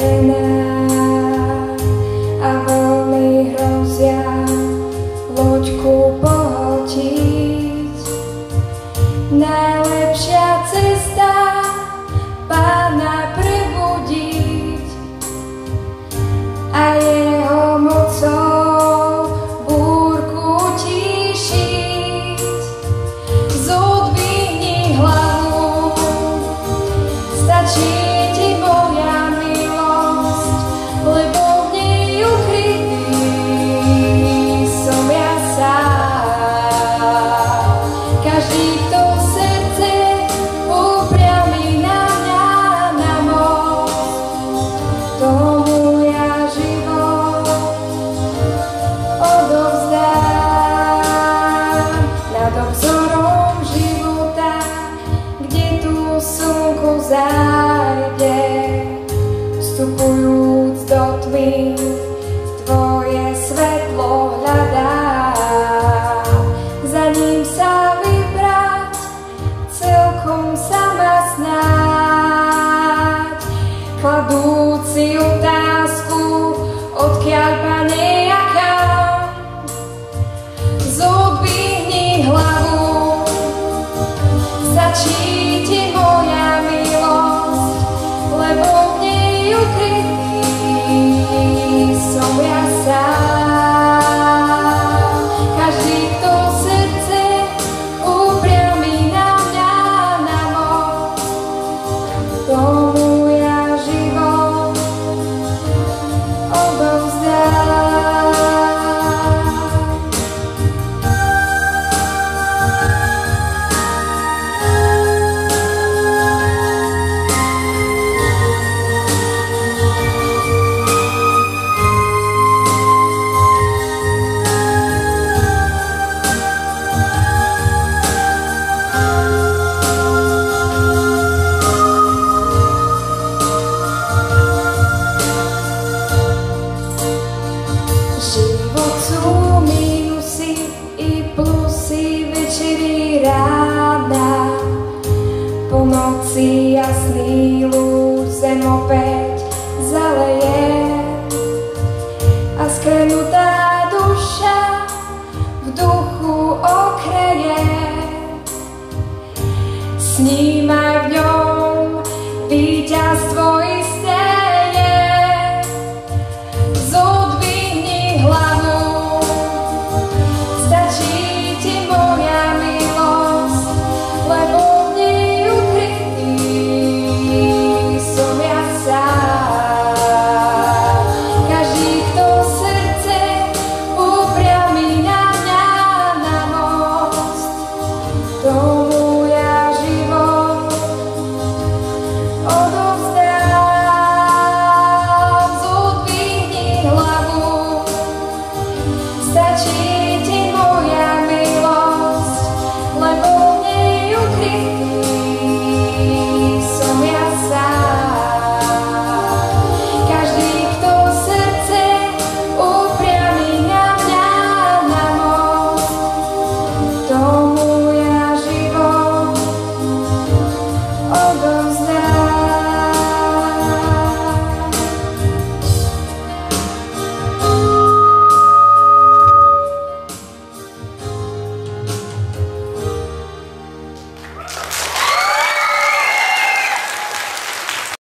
zaradená a vlny hrozia loďku pohltiť. Najlepšia cesta Pána prebudiť a jeho mocou búrku tíšiť. Zodvihni hlavu, stačí ti moja milosť, lebo v nej ukrytý som ja sám. Každý, kto srdce upriami na mňa, na moc, tomu ja život odovzdám. Nad obzorom života, kde tu slnko zájde, vstupujúc do tmy, tvoje svetlo hľadám. Za ním sa vybrať, celkom sama snáď, kladúc si otázku, odkiaľ